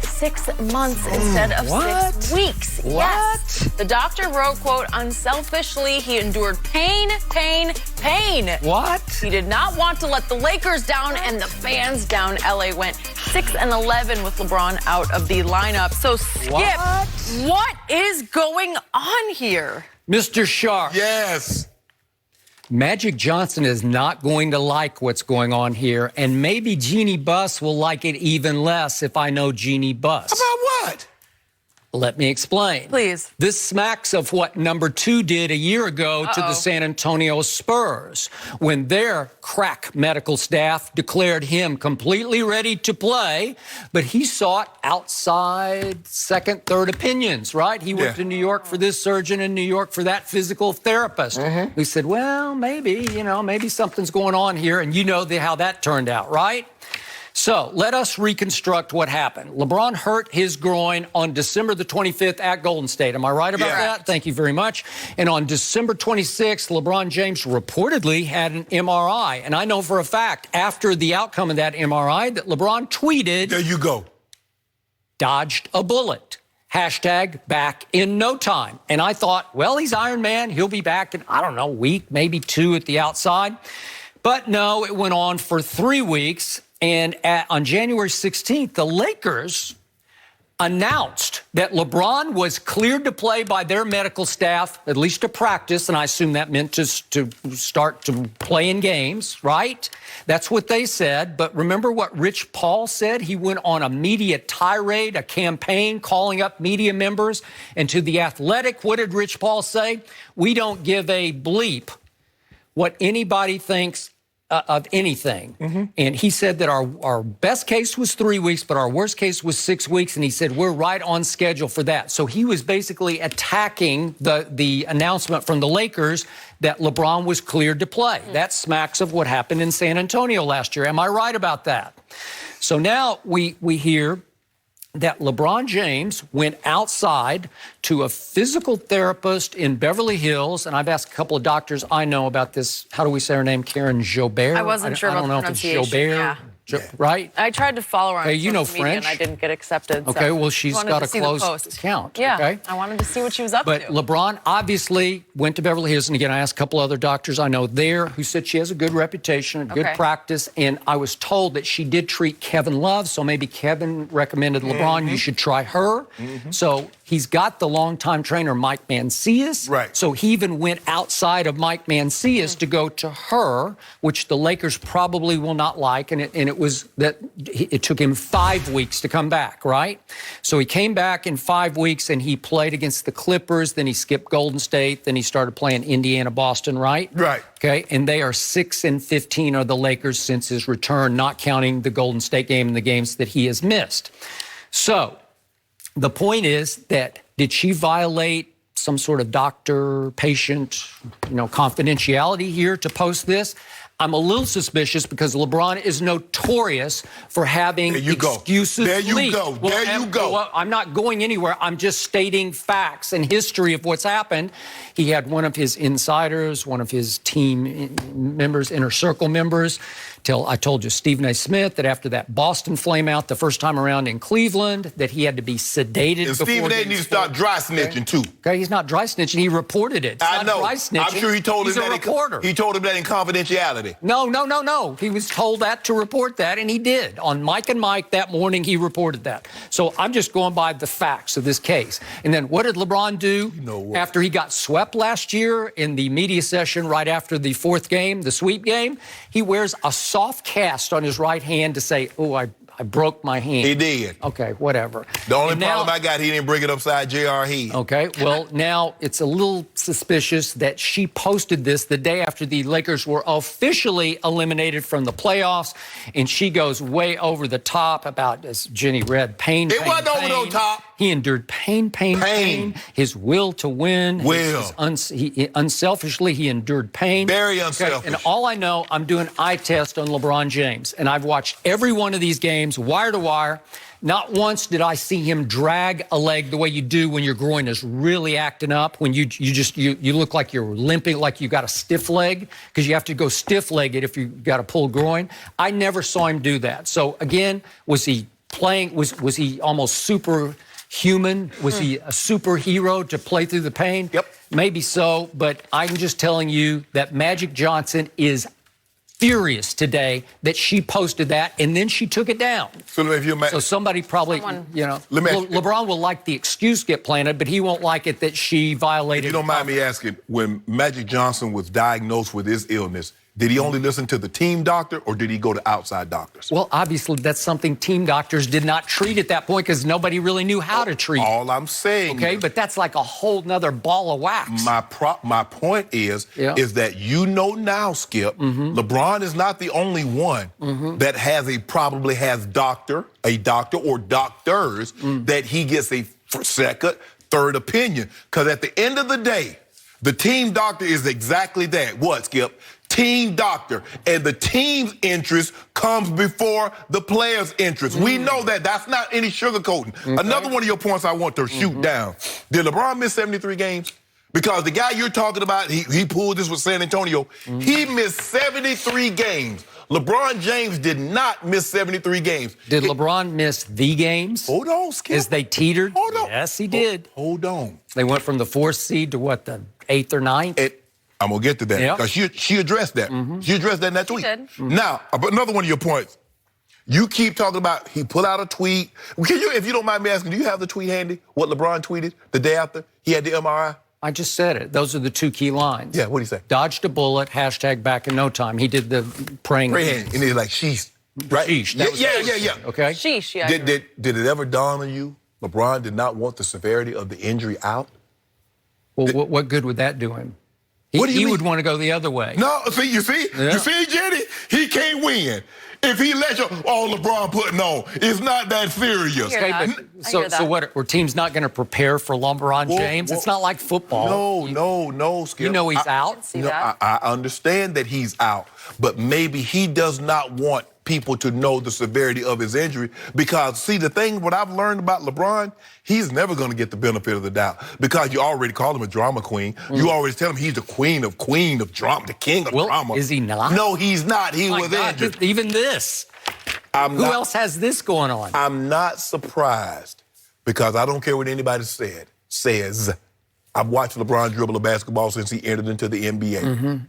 6 months instead of 6 weeks. What? Yes. The doctor wrote, quote, unselfishly, he endured pain. What? He did not want to let the Lakers down and the fans down. LA went 6-11 with LeBron out of the lineup. So, Skip, what is going on here? Mr. Sharpe. Yes. Magic Johnson is not going to like what's going on here, and maybe Jeannie Buss will like it even less if I know Jeannie Buss. About what? Let me explain. Please. This smacks of what number 2 did a year ago to the San Antonio Spurs when their crack medical staff declared him completely ready to play, but he sought outside second, third opinions, right? He went to New York for this surgeon and New York for that physical therapist. Who said, well, maybe, maybe something's going on here, and you know how that turned out, right? So let us reconstruct what happened. LeBron hurt his groin on December the 25th at Golden State. Am I right about that? Thank you very much. And on December 26th, LeBron James reportedly had an MRI. And I know for a fact, after the outcome of that MRI, that LeBron tweeted, there you go, dodged a bullet. Hashtag back in no time. And I thought, well, he's Iron Man. He'll be back in, I don't know, a week, maybe 2 at the outside. But no, it went on for 3 weeks. And on January 16th, the Lakers announced that LeBron was cleared to play by their medical staff, at least to practice, and I assume that meant to start to play in games, right? That's what they said. But remember what Rich Paul said? He went on a media tirade, a campaign calling up media members. And to The Athletic, what did Rich Paul say? We don't give a bleep what anybody thinks of anything. And he said that our best case was 3 weeks, but our worst case was 6 weeks. And he said, we're right on schedule for that. So he was basically attacking the announcement from the Lakers that LeBron was cleared to play. That smacks of what happened in San Antonio last year. Am I right about that? So now we hear that LeBron James went outside to a physical therapist in Beverly Hills, and I've asked a couple of doctors I know about this. How do we say her name? Karen Jobert? I wasn't sure about the pronunciation. I don't know if it's Jobert. Right? I tried to follow her on social media, French. and I didn't get accepted. Okay, well, she's got a closed account. Yeah, okay? I wanted to see what she was up to. But LeBron obviously went to Beverly Hills, and again, I asked a couple other doctors I know there who said she has a good reputation, a good practice, and I was told that she did treat Kevin Love, so maybe Kevin recommended LeBron, you should try her. So he's got the longtime trainer, Mike Mancias. Right. So he even went outside of Mike Mancias to go to her, which the Lakers probably will not like, and it was that it took him 5 weeks to come back, right? So he came back in 5 weeks, and he played against the Clippers, then he skipped Golden State, then he started playing Indiana, Boston, right? Right. Okay, and they are 6-15 are the Lakers since his return, not counting the Golden State game and the games that he has missed. So the point is that did she violate some sort of doctor-patient, confidentiality here to post this? I'm a little suspicious because LeBron is notorious for having excuses. There you go. There you go. Well, I'm not going anywhere. I'm just stating facts and history of what's happened. He had one of his insiders, one of his team members, inner circle members, I told you, Stephen A. Smith, that after that Boston flameout the first time around in Cleveland, that he had to be sedated. And Stephen A. needs to start dry snitching, too. Okay, he's not dry snitching. He reported it. I know. Dry snitching. I'm sure he told him that. Reporter. He told him that in confidentiality. No. He was told that to report that, and he did. On Mike and Mike that morning, he reported that. So I'm just going by the facts of this case. And then what did LeBron do after he got swept last year in the media session right after the 4th game, the sweep game? He wears a soft cast on his right hand to say, oh, I broke my hand. He did. Okay, whatever. The only problem I got, he didn't bring it upside J.R. Head. Okay, well, now it's a little suspicious that she posted this the day after the Lakers were officially eliminated from the playoffs, and she goes way over the top about, as Jenny read, pain. It wasn't over the top. He endured pain. His will to win. Unselfishly, he endured pain. Very unselfish. Okay, and all I know, I'm doing eye test on LeBron James, and I've watched every one of these games, wire to wire. Not once did I see him drag a leg the way you do when your groin is really acting up, when you look like you're limping, like you got a stiff leg, because you have to go stiff-legged if you got a pulled groin. I never saw him do that. So again, was he playing? Was he almost superhuman? Was he a superhero to play through the pain? Yep. Maybe so, but I'm just telling you that Magic Johnson is furious today that she posted that, and then she took it down. So somebody probably, LeBron will like the excuse get planted, but he won't like it that she violated. If you don't mind me asking, when Magic Johnson was diagnosed with his illness, did he only listen to the team doctor, or did he go to outside doctors? Well, obviously, that's something team doctors did not treat at that point because nobody really knew how to treat it. All I'm saying, okay, but that's like a whole nother ball of wax. My point is that now, Skip, LeBron is not the only one that probably has a doctor or doctors that he gets a second, third opinion. Because at the end of the day, the team doctor is exactly that. What, Skip? Team doctor. And the team's interest comes before the player's interest. We know that. That's not any sugarcoating. Okay. Another one of your points I want to shoot down. Did LeBron miss 73 games? Because the guy you're talking about, he pulled this with San Antonio. He missed 73 games. LeBron James did not miss 73 games. Did LeBron miss the games? Hold on, Skip. As they teetered? Hold on. Yes, he did. Hold on. They went from the 4th seed to what, the 8th or 9th? I'm going to get to that because she addressed that. She addressed that in that tweet. She did. Now, another one of your points. You keep talking about he put out a tweet. If you don't mind me asking, do you have the tweet handy? What LeBron tweeted the day after he had the MRI? I just said it. Those are the 2 key lines. Yeah, what did he say? Dodged a bullet, # back in no time. He did the praying. And he's like, sheesh. Right? Sheesh. Yeah. Okay? Sheesh, yeah. Did it ever dawn on you LeBron did not want the severity of the injury out? Well, what good would that do him? He would want to go the other way. No, you see, Jenny? He can't win. If he lets you, LeBron putting on, it's not that serious. So what, are teams not going to prepare for LeBron James? It's not like football. No, Skip. You know he's out. I understand that he's out, but maybe he does not want people to know the severity of his injury because, see, the thing, what I've learned about LeBron, he's never going to get the benefit of the doubt because you already call him a drama queen. You always tell him he's the queen of drama, the king of drama. Is he not? No, he's not. He was injured. Even this. Who else has this going on? I'm not surprised because I don't care what anybody says. I've watched LeBron dribble a basketball since he entered into the NBA.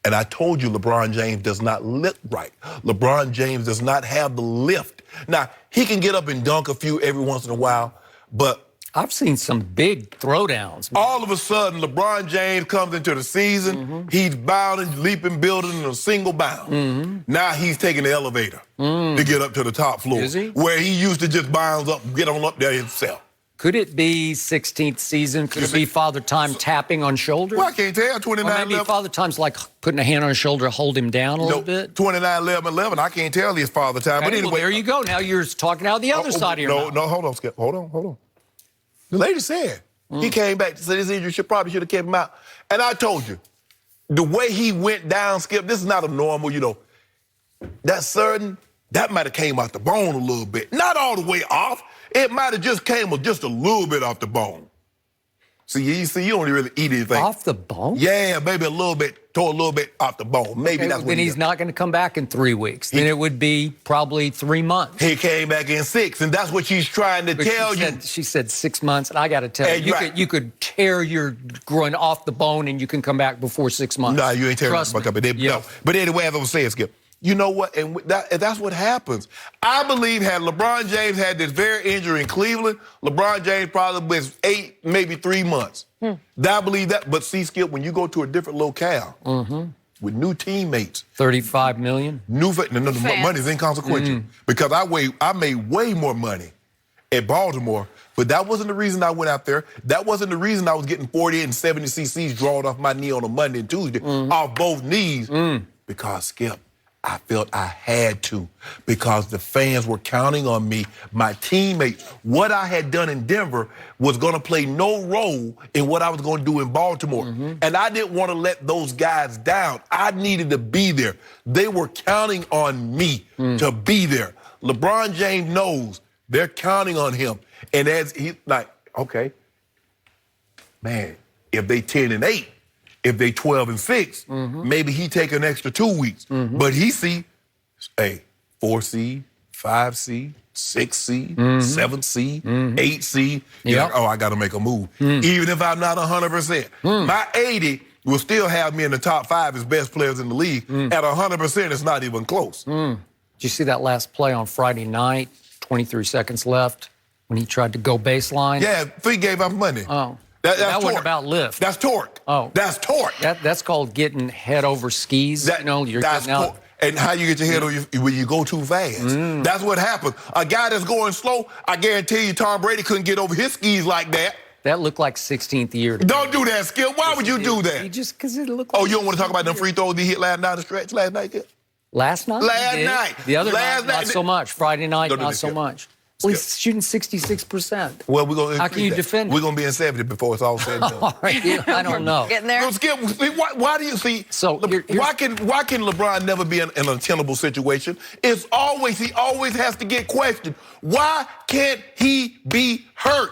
And I told you LeBron James does not look right. LeBron James does not have the lift. Now, he can get up and dunk a few every once in a while, but I've seen some big throwdowns. All of a sudden, LeBron James comes into the season, he's bounding, leaping, building in a single bound. Now he's taking the elevator to get up to the top floor. Is he? Where he used to just bounce up, get on up there himself. Could it be 16th season? Could it be Father Time tapping on shoulder? Well, I can't tell. 29 Or maybe Father Time's like putting a hand on his shoulder to hold him down a little bit? 29-11-11. I can't tell his Father Time. Okay, but anyway, well, there you go. Now you're talking out the other side of your mouth. No, hold on, Skip. Hold on. The lady said he came back to say this injury probably should have kept him out. And I told you, the way he went down, Skip, this is not a normal, that might have came out the bone a little bit. Not all the way off. It might have just came just a little bit off the bone. See, you don't really eat anything. Off the bone? Yeah, maybe a little bit, tore a little bit off the bone. Maybe that's what then he's not going to come back in 3 weeks. Then it would be probably 3 months. He came back in 6, and that's what she's trying to tell you. She said 6 months, and I got to tell you, you could tear your groin off the bone, and you can come back before 6 months. No, you ain't tearing Trust it back up. No. But anyway, as I was saying, Skip, you know what? And that's what happens. I believe had LeBron James had this very injury in Cleveland, LeBron James probably was 8, maybe 3 months. I believe that. But see, Skip, when you go to a different locale with new teammates. $35 million? The money's inconsequential. Because I made way more money at Baltimore, but that wasn't the reason I went out there. That wasn't the reason I was getting 40 and 70 cc's drawn off my knee on a Monday and Tuesday, off both knees. Because, Skip, I felt I had to because the fans were counting on me, my teammates. What I had done in Denver was going to play no role in what I was going to do in Baltimore. And I didn't want to let those guys down. I needed to be there. They were counting on me to be there. LeBron James knows they're counting on him. And as he's like, okay, man, if they 10-8, if they 12-6, maybe he take an extra 2 weeks. But he see, 4 seed, 5 seed, 6th seed, 7th seed, 8th seed. You're like, oh, I got to make a move. Even if I'm not 100%. My 80 will still have me in the top 5 as best players in the league. At 100%, it's not even close. Did you see that last play on Friday night? 23 seconds left when he tried to go baseline. Yeah, Fee gave up money. Oh. That's That torque. wasn't about lift. That's torque. Oh. That's torque. That's called getting head over skis. That, you know, you're that's getting out. torque. And how you get your head on when you go too fast. That's what happens. A guy that's going slow, I guarantee you Tom Brady couldn't get over his skis like that. That looked like 16th year. Don't do that, Skip. Why would you do He that? just because it looked like. Oh, you don't want to talk about them free throws he hit last night, the stretch last night, Skip? Last night? Last He did. night. The other Last night, not night. so much. Friday night, Don't do not this, so Skip. much. Well, he's shooting 66%. Well, we're going. How can you defend it? We're going to be in 70 before it's all said and done. All right, I don't know. Getting there. No, Skip, why do you see? So, why can LeBron never be in an untenable situation? He always has to get questioned. Why can't he be hurt?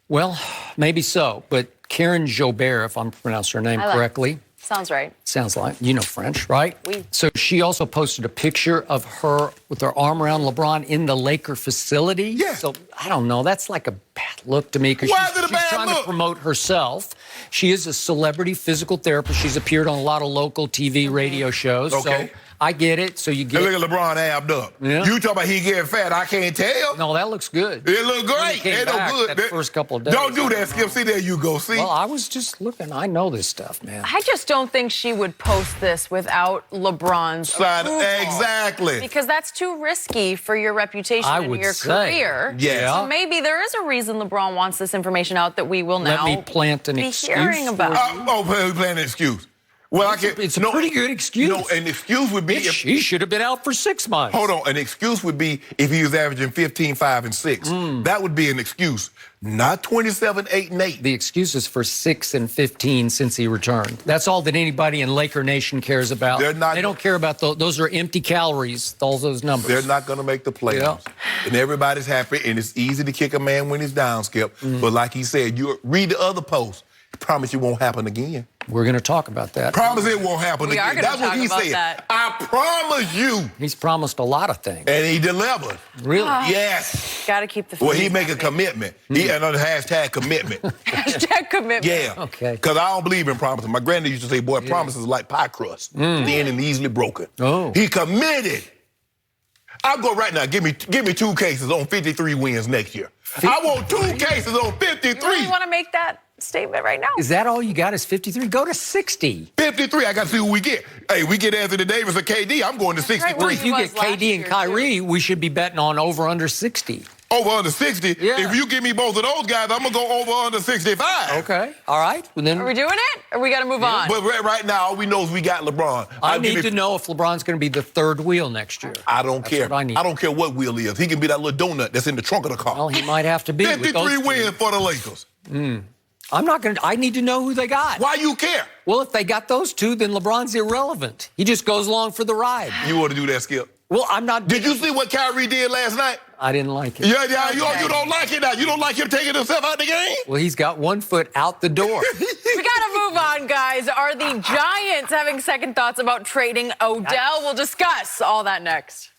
Well, maybe so, but Karen Jobert, if I'm pronouncing her name correctly. Sounds right. Sounds like, you know French, right? Oui. So she also posted a picture of her with her arm around LeBron in the Laker facility. Yeah. So I don't know. That's like a bad look to me because Why is it a she's bad trying look? to promote herself. She is a celebrity physical therapist. She's appeared on a lot of local TV, radio shows. Okay. So I get it. So you And get look at LeBron abbed up. Yeah. You talk about he getting fat. I can't tell. No, that looks good. It look When great. he came It look back good. that first couple of days. Don't do that, Skip. See, there you go. See? Well, I was just looking. I know this stuff, man. I just don't think she would post this without LeBron's approval. Exactly. Because that's too risky for your reputation I and would your say. career. Yes. So maybe there is a reason LeBron wants this information out that we will now Let me plant an be excuse hearing for about. We're playing an excuse. Well, I can. It's a pretty good excuse. No, an excuse would be if. She should have been out for 6 months. Hold on. An excuse would be if he was averaging 15, 5, and 6. That would be an excuse. Not 27, 8, and 8. The excuse is for 6 and 15 since he returned. That's all that anybody in Laker Nation cares about. They don't care about those. Those are empty calories, all those numbers. They're not going to make the playoffs. Yeah. And everybody's happy, and it's easy to kick a man when he's down, Skip. But like he said, you read the other post. Promise it won't happen again. We're going to talk about that. Promise it won't happen We are again. gonna That's what talk he about said. that. I promise you. He's promised a lot of things. And he delivered. Really? Yes. Got to keep the. Well, he feelings make a happy. commitment. He another hashtag commitment. Hashtag commitment. Yeah. Okay. Because I don't believe in promises. My granddad used to say, boy, promises are like pie crust. Thin and easily broken. Oh. He committed. I'll go right now. Give me 2 cases on 53 wins next year. I want 2 cases on 53. You really want to make that statement right now? Is that all you got is 53? Go to 60. 53, I got to see who we get. Hey, we get Anthony Davis or KD, I'm going to 63. Well, If you was get last KD and year, Kyrie, we should be betting on over under 60. Over under 60. Yeah. If you give me both of those guys, I'm going to go over under 65. Okay. All right. Well, then Are we doing it? Or we got to move on? But right now, all we know is we got LeBron. I need to know if LeBron's going to be the third wheel next year. I don't care. what I need. I don't care what wheel he is. He can be that little donut that's in the trunk of the car. Well, he might have to be. with 53 those two. wins for the Lakers. I'm not going to. I need to know who they got. Why you care? Well, if they got those two, then LeBron's irrelevant. He just goes along for the ride. You want to do that, Skip? Well, I'm not. Did you see what Kyrie did last night? I didn't like it. Yeah, you don't like it now. You don't like him taking himself out the game? Well, he's got 1 foot out the door. We got to move on, guys. Are the Giants having second thoughts about trading Odell? We'll discuss all that next.